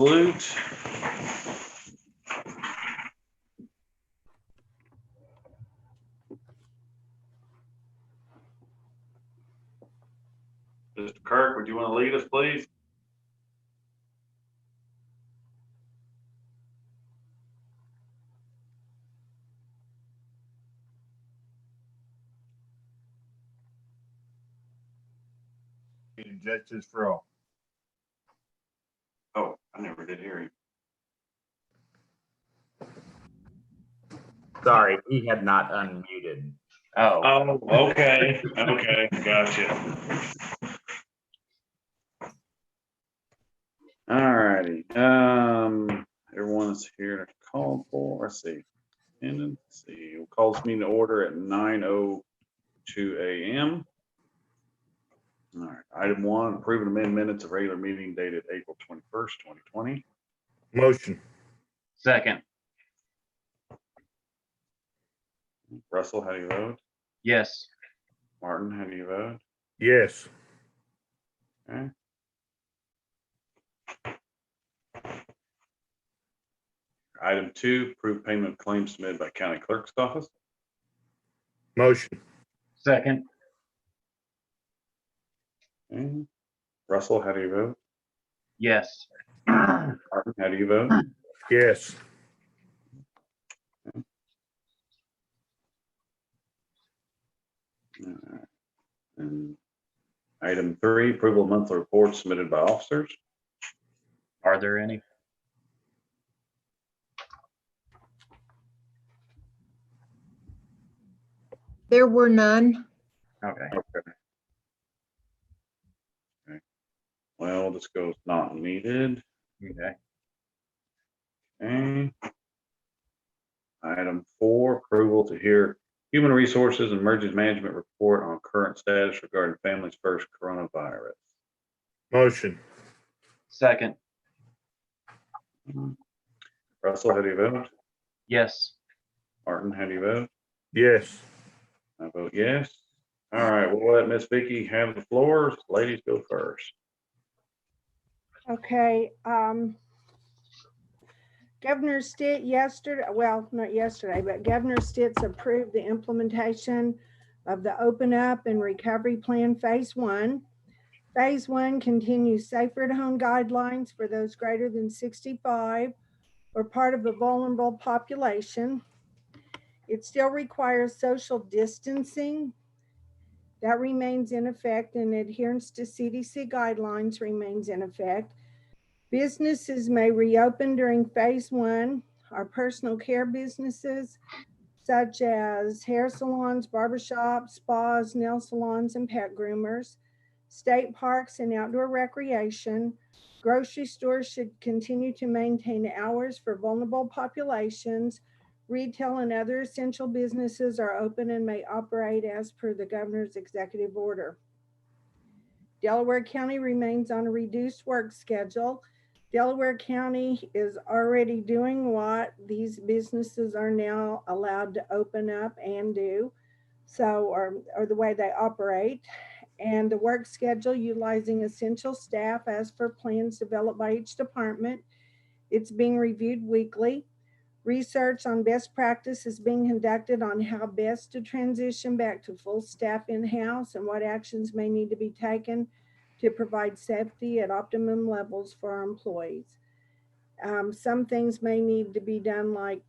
Salute. Mr. Kirk, would you want to lead us, please? Justice for all. Oh, I never did hear him. Sorry, he had not unmuted. Oh, okay. Okay, gotcha. All righty. Everyone's here to call for. Let's see. And let's see. We'll call this meeting to order at 9:02 a.m. All right. Item 1, approve and amend minutes of regular meeting dated April 21st, 2020. Motion. Second. Russell, how do you vote? Yes. Martin, how do you vote? Yes. Okay. Item 2, approve payment of claims submitted by county clerk's office. Motion. Second. Okay. Russell, how do you vote? Yes. Martin, how do you vote? Yes. All right. And item 3, approval of monthly reports submitted by officers. Are there any? There were none. Okay. Okay. Well, this goes not needed. Okay. Okay. Item 4, approval to hear Human Resources and Emergency Management report on current status regarding Families First coronavirus. Motion. Second. Russell, how do you vote? Yes. Martin, how do you vote? Yes. I vote yes. All right, we'll let Miss Vicky have the floor. Ladies go first. Okay, Governor Stitt yesterday, well, not yesterday, but Governor Stitt's approved the implementation of the Open Up and Recovery Plan Phase 1. Phase 1 continues safer at home guidelines for those greater than 65 or part of a vulnerable population. It still requires social distancing. That remains in effect, and adherence to CDC guidelines remains in effect. Businesses may reopen during Phase 1. Our personal care businesses, such as hair salons, barbershops, spas, nail salons, and pet groomers, state parks and outdoor recreation. Grocery stores should continue to maintain hours for vulnerable populations. Retail and other essential businesses are open and may operate as per the governor's executive order. Delaware County remains on a reduced work schedule. Delaware County is already doing what these businesses are now allowed to open up and do, so or the way they operate. And the work schedule utilizing essential staff as per plans developed by each department. It's being reviewed weekly. Research on best practice is being conducted on how best to transition back to full staff in-house and what actions may need to be taken to provide safety at optimum levels for our employees. Some things may need to be done, like,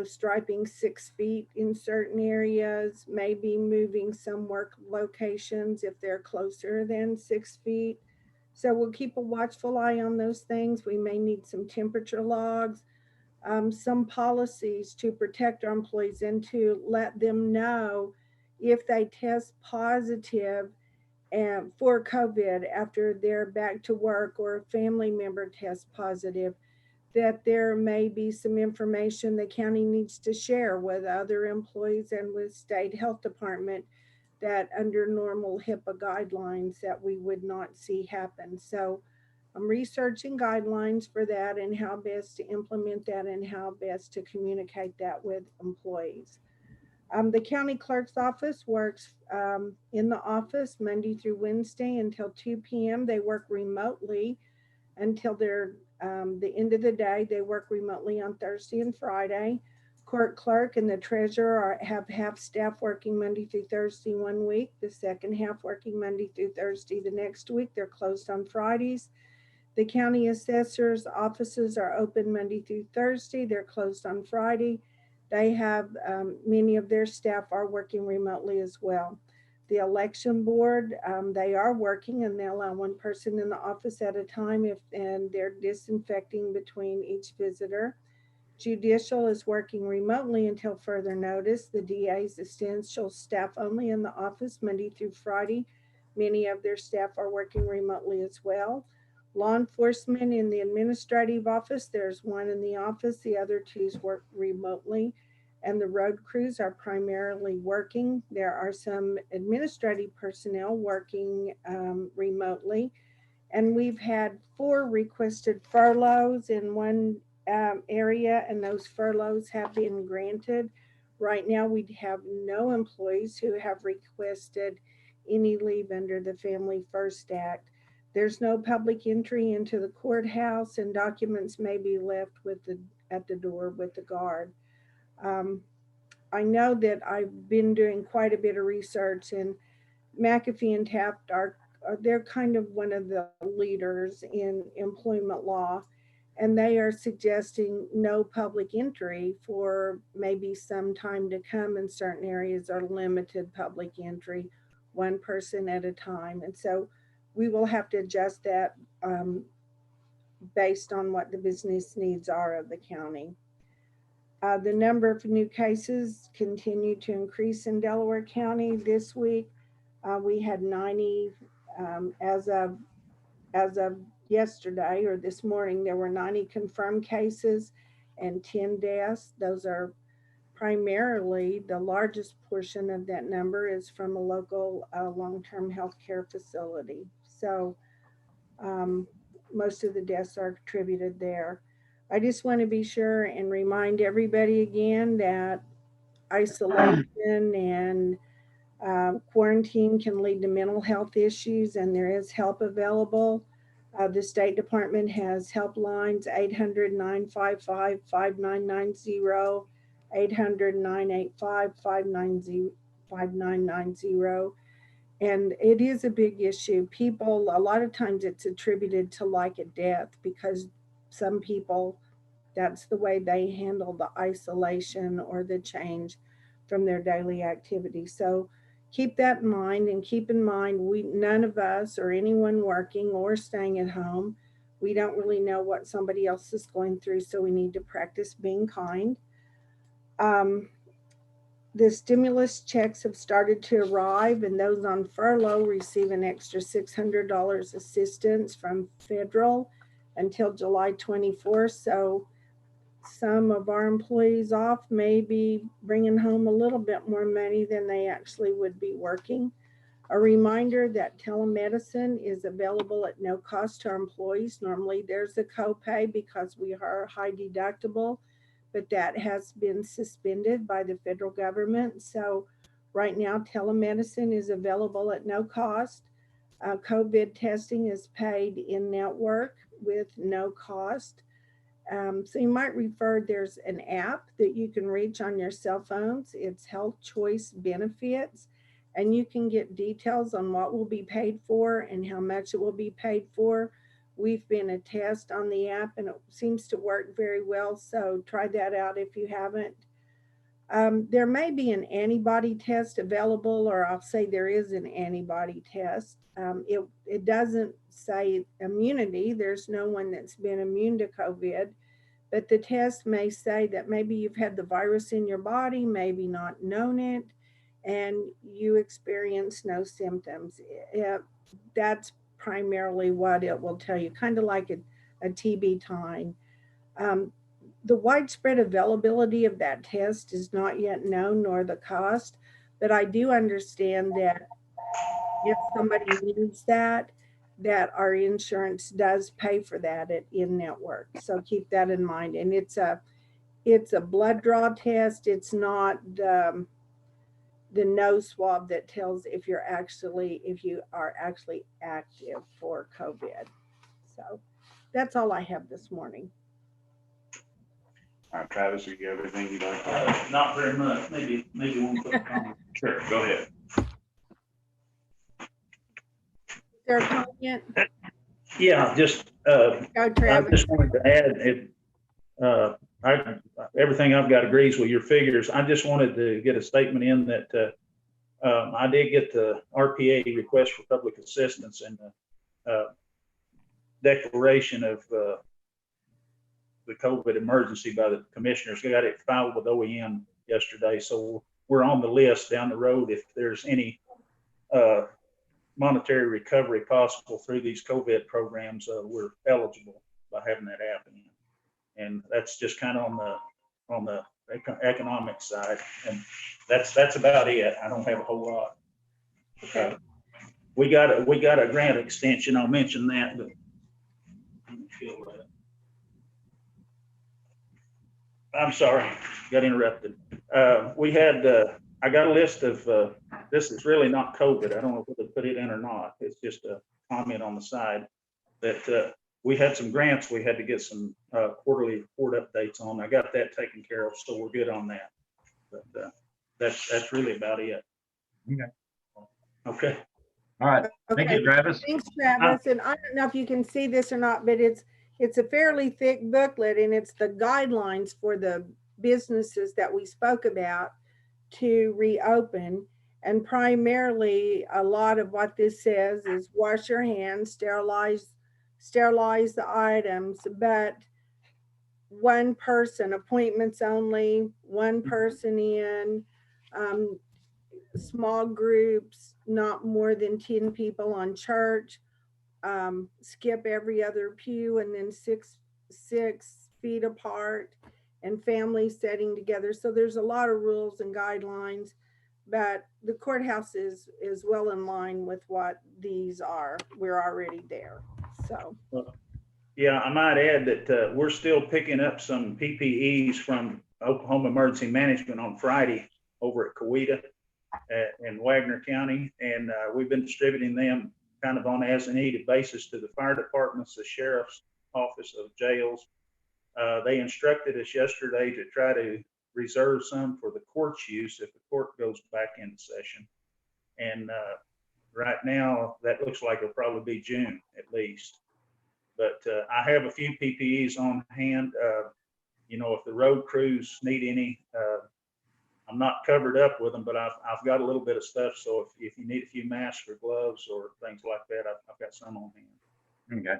striping 6 feet in certain areas, maybe moving some work locations if they're closer than 6 feet. So we'll keep a watchful eye on those things. We may need some temperature logs, some policies to protect our employees and to let them know if they test positive for COVID after they're back to work, or a family member tests positive, that there may be some information the county needs to share with other employees and with state health department that under normal HIPAA guidelines that we would not see happen. So I'm researching guidelines for that and how best to implement that and how best to communicate that with employees. The county clerk's office works in the office Monday through Wednesday until 2 p.m. They work remotely until they're the end of the day. They work remotely on Thursday and Friday. Court clerk and the treasurer have half staff working Monday through Thursday one week, the second half working Monday through Thursday the next week. They're closed on Fridays. The county assessor's offices are open Monday through Thursday. They're closed on Friday. They have, many of their staff are working remotely as well. The election board, they are working and they allow one person in the office at a time and they're disinfecting between each visitor. Judicial is working remotely until further notice. The DA's essential staff only in the office Monday through Friday. Many of their staff are working remotely as well. Law enforcement in the administrative office, there's one in the office, the other two work remotely. And the road crews are primarily working. There are some administrative personnel working remotely. And we've had 4 requested furloughs in one area, and those furloughs have been granted. Right now, we have no employees who have requested any leave under the Family First Act. There's no public entry into the courthouse, and documents may be left at the door with the guard. I know that I've been doing quite a bit of research, and McAfee and Taft they're kind of one of the leaders in employment law, and they are suggesting no public entry for maybe some time to come in certain areas, or limited public entry, one person at a time. And so we will have to adjust that based on what the business needs are of the county. The number of new cases continue to increase in Delaware County this week. We had 90 as of yesterday, or this morning. There were 90 confirmed cases and 10 deaths. Those are primarily, the largest portion of that number is from a local long-term health care facility. So most of the deaths are attributed there. I just want to be sure and remind everybody again that isolation and quarantine can lead to mental health issues, and there is help available. The State Department has helplines 800-955-5990, 800-985-5990. And it is a big issue. People, a lot of times it's attributed to like a death, because some people, that's the way they handle the isolation or the change from their daily activity. So keep that in mind, and keep in mind, none of us or anyone working or staying at home, we don't really know what somebody else is going through. So we need to practice being kind. The stimulus checks have started to arrive, and those on furlough receive an extra $600 assistance from federal until July 24th. So some of our employees off may be bringing home a little bit more money than they actually would be working. A reminder that telemedicine is available at no cost to our employees. Normally there's a copay because we are high deductible, but that has been suspended by the federal government. So right now, telemedicine is available at no cost. COVID testing is paid in network with no cost. So you might refer, there's an app that you can reach on your cell phones. It's Health Choice Benefits, and you can get details on what will be paid for and how much it will be paid for. We've been a test on the app, and it seems to work very well. So try that out if you haven't. There may be an antibody test available, or I'll say there is an antibody test. It doesn't say immunity. There's no one that's been immune to COVID, but the test may say that maybe you've had the virus in your body, maybe not known it, and you experience no symptoms. That's primarily what it will tell you, kind of like a TB time. The widespread availability of that test is not yet known, nor the cost, but I do understand that if somebody needs that our insurance does pay for that in network. So keep that in mind. And it's a blood draw test. It's not the nose swab that tells if you are actually active for COVID. So That's all I have this morning. All right, Travis, you have anything you'd like to? Not very much, maybe one quick comment. Sure, go ahead. Is there a comment? Yeah, just, Go, I Travis. just wanted to add, everything I've got agrees with your figures. I just wanted to get a statement in that, I did get the RPA request for public assistance and, declaration of, the COVID emergency by the commissioners. Got it filed with OEM yesterday, so we're on the list down the road if there's any monetary recovery possible through these COVID programs. We're eligible by having that happen, and that's just kind of on the economic side, and that's about it. I don't have a whole lot. Okay. We got a grant extension. I'll mention that, but I'm sorry, got interrupted. We had, I got a list of, this is really not COVID. I don't know whether to put it in or not. It's just a comment on the side that we had some grants we had to get some quarterly report updates on. I got that taken care of, so we're good on that. But that's really about it. Okay. Okay. All right. Thank Okay. you, Travis. Thanks, Travis. And I don't know if you can see this or not, but it's a fairly thick booklet, and it's the guidelines for the businesses that we spoke about to reopen. And primarily, a lot of what this says is wash your hands, sterilize the items, but one person, appointments only, one person in, small groups, not more than 10 people on church, skip every other pew, and then six feet apart, and families sitting together. So there's a lot of rules and guidelines, but the courthouse is well in line with what these are. We're already there. So. Yeah, I might add that we're still picking up some PPEs from Oklahoma Emergency Management on Friday over at Coweta in Wagner County, and we've been distributing them kind of on as a needed basis to the fire departments, the sheriff's office, of jails. They instructed us yesterday to try to reserve some for the court's use if the court goes back into session. And right now, that looks like it'll probably be June at least. But I have a few PPEs on hand. You know, if the road crews need any, I'm not covered up with them, but I've got a little bit of stuff. So if you need a few masks or gloves or things like that, I've got some on hand. Okay.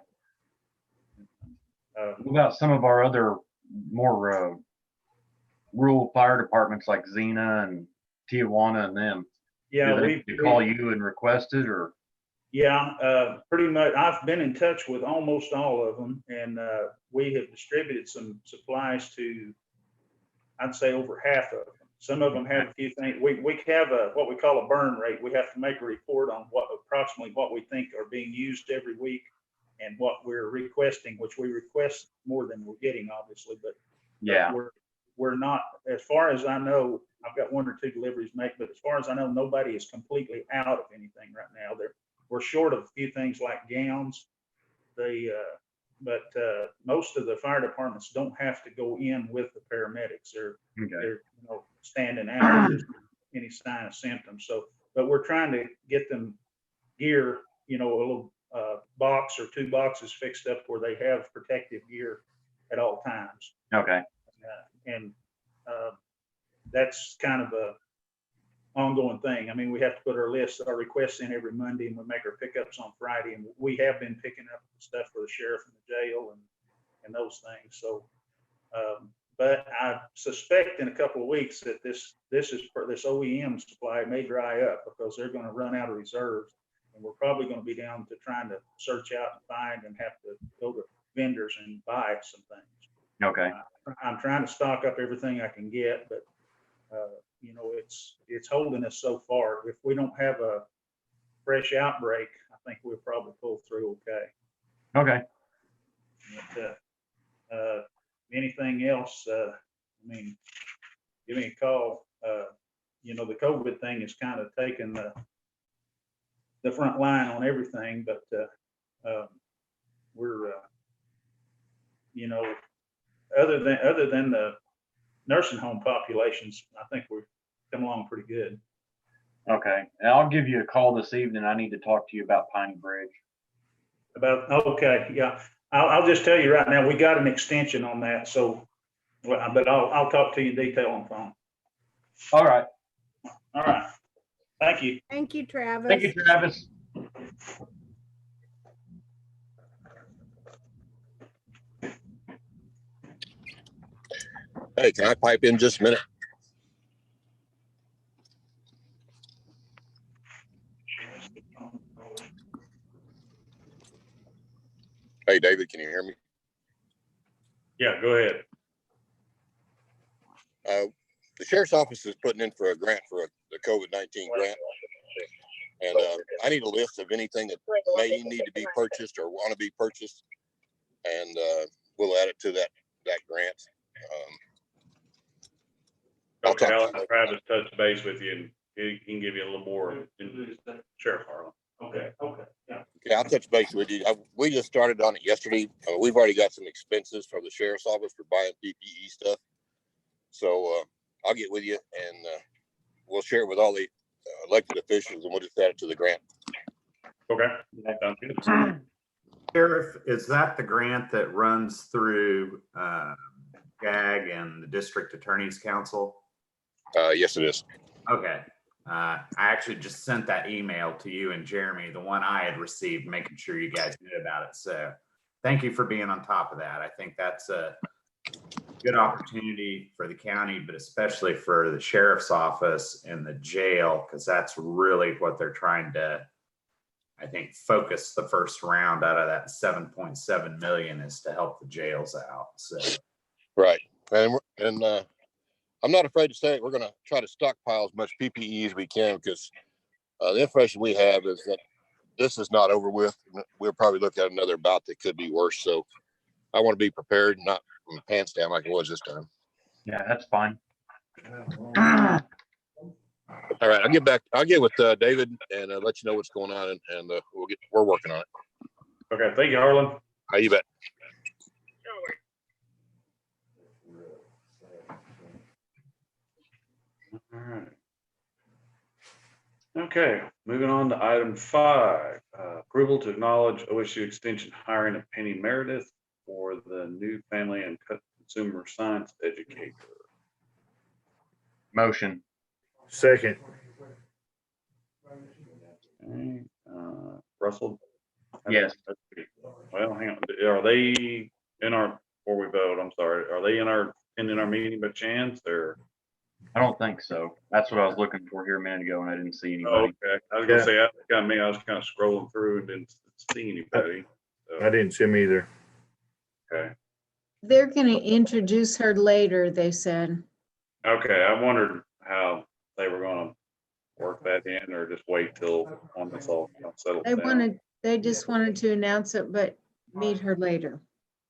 What about some of our other more rural fire departments like Xena and Tijuana and them? Yeah, Do they call you and request it, or? Yeah, pretty much. I've been in touch with almost all of them, and we have distributed some supplies to, I'd say, over half of them. Some of them have a few things. We have what we call a burn rate. We have to make a report on approximately what we think are being used every week and what we're requesting, which we request more than we're getting, obviously. But Yeah. we're not, as far as I know, I've got 1 or 2 deliveries made, but as far as I know, nobody is completely out of anything right now. We're short of a few things like gowns. But most of the fire departments don't have to go in with the paramedics. They're standing out if there's any sign of symptoms. So, but we're trying to get them gear, a little box or 2 boxes fixed up where they have protective gear at all times. Okay. And that's kind of a ongoing thing. I mean, we have to put our requests in every Monday, and we make our pickups on Friday. And we have been picking up stuff for the sheriff and the jail and those things. So, but I suspect in a couple of weeks that this OEM supply may dry up because they're going to run out of reserves, and we're probably going to be down to trying to search out and find and have to go to vendors and buy some things. Okay. I'm trying to stock up everything I can get, but it's holding us so far. If we don't have a fresh outbreak, I think we'll probably pull through okay. Okay. But, anything else, give me a call. The COVID thing is kind of taking the front line on everything, but we're you know, other than the nursing home populations, I think we've come along pretty good. Okay, and I'll give you a call this evening. I need to talk to you about Piney Bridge. Okay, yeah. I'll just tell you right now, we got an extension on that, so, but I'll talk to you in detail on the phone. All right. All right. Thank you. Thank you, Travis. Thank you, Travis. Hey, can I pipe in just a minute? Hey, David, can you hear me? Yeah, go ahead. The sheriff's office is putting in for a grant for the COVID-19 grant. And I need a list of anything that may need to be purchased or want to be purchased. And we'll add it to that grant. I'll Okay, talk I'll to you. have Travis touch base with you and he can give you a little more. Sheriff Harlan. Okay, yeah. Yeah, I'll touch base with you. We just started on it yesterday. We've already got some expenses from the sheriff's office for buying PPE stuff. So I'll get with you and we'll share it with all the elected officials and we'll just add it to the grant. Okay, sounds good. Sheriff, is that the grant that runs through GAG and the District Attorney's Council? Yes, it is. Okay. I actually just sent that email to you and Jeremy, the one I had received, making sure you guys knew about it. So thank you for being on top of that. I think that's a good opportunity for the county, but especially for the sheriff's office and the jail, because that's really what they're trying to, I think, focus the first round out of that 7.7 million is to help the jails out. So Right. And I'm not afraid to say it. We're going to try to stockpile as much PPE as we can because the information we have is that this is not over with. We'll probably look at another bout that could be worse. So I want to be prepared, not from the pants down like it was this time. Yeah, that's fine. All right. I'll get with David and let you know what's going on and we're working on it. Okay, thank you, Harlan. You bet. All right. Okay, moving on to item 5, approval to acknowledge OSU Extension hiring of Penny Meredith for the new family and consumer science educator. Motion. Second. Okay, Russell? Yes. Well, hang on. Are they in our, before we vote, I'm sorry, are they in our meeting by chance or? I don't think so. That's what I was looking for here a minute ago and I didn't see Oh, anybody. okay. I was gonna say, that got me, I was kind of scrolling through and didn't see anybody. I didn't see him either. Okay. They're gonna introduce her later, they said. Okay, I wondered how they were gonna work that in or just wait till on this all settles down. They just wanted to announce it, but meet her later.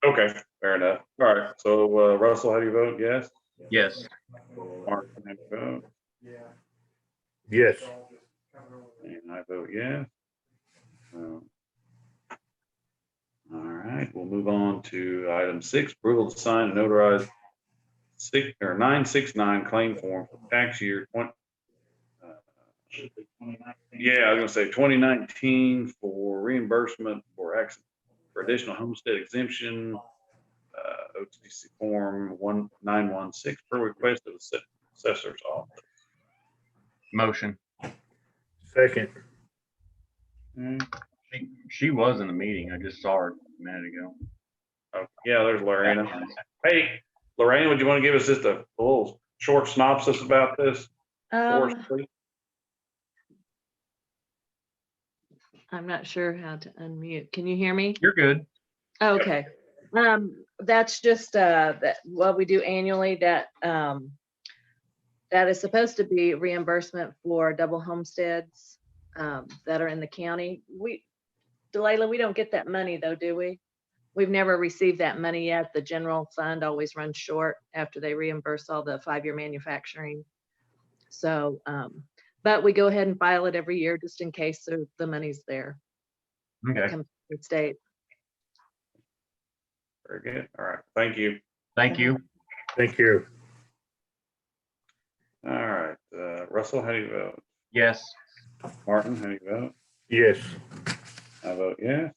Okay, fair enough. All right, so Russell, how do you vote? Yes? Yes. Mark, how do you vote? Yes. And I vote yes. All right, we'll move on to item 6, approval to sign and notarize 969 claim form for tax year 2019 for reimbursement for additional homestead exemption, OTC form 1916 per request of the assessor's office. Motion. Second. She was in the meeting. I just saw her a minute ago. Oh, yeah, there's Lorena. Hey, Lorena, would you want to give us just a little short synopsis about this? for us, please? I'm not sure how to unmute. Can you hear me? You're good. Okay. That's just what we do annually, that is supposed to be reimbursement for double homesteads that are in the county. Delayla, we don't get that money though, do we? We've never received that money yet. The general fund always runs short after they reimburse all the 5-year manufacturing. So, but we go ahead and file it every year just in case the money's there. It Okay. comes from the state. Very good. All right. Thank you. Thank you. Thank you. All right. Russell, how do you vote? Yes. Martin, how do you vote? Yes. I vote yes.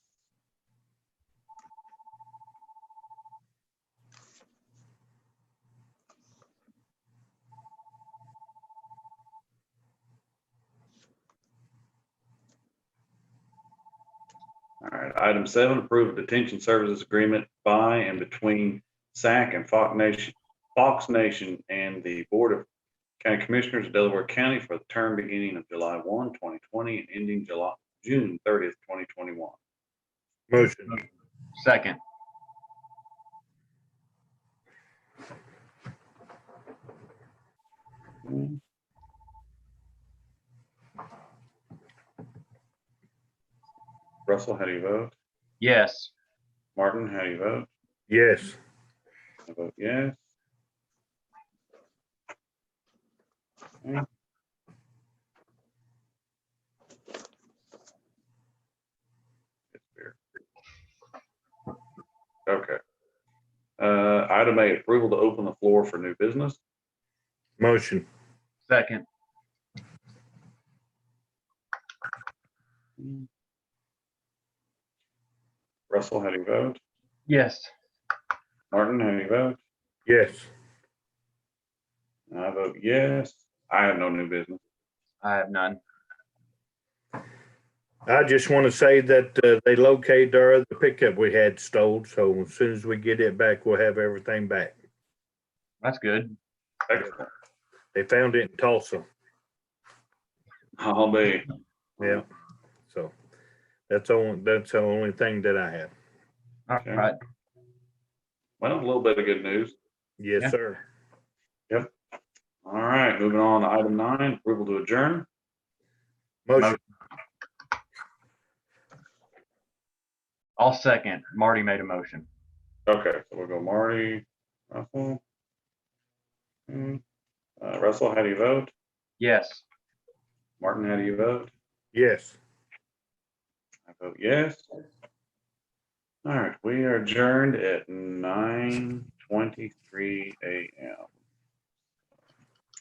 All right, item 7, approve a detention services agreement by and between SAC and Fox Nation and the Board of County Commissioners of Delaware County for the term beginning of July 1, 2020 and ending June 30th, 2021. Motion. Second. Okay. Russell, how do you vote? Yes. Martin, how do you vote? Yes. I vote yes. Okay. Okay. Item 8, approval to open the floor for new business. Motion. Second. Russell, how do you vote? Yes. Martin, how do you vote? Yes. I vote yes. I have no new business. I have none. I just want to say that they located our other pickup we had stole. So as soon as we get it back, we'll have everything back. That's good. Excellent. They found it in Tulsa. I'll be. Yeah. So that's the only thing that I have. All Okay. right. Well, a little bit of good news. Yes, Yeah. sir. All right, moving on to item 9, approval to adjourn. Motion. I'll second. Marty made a motion. Okay, so we'll go Marty, Russell. Russell, how do you vote? Yes. Martin, how do you vote? Yes. I vote yes. All right, we are adjourned at 9:23 a.m.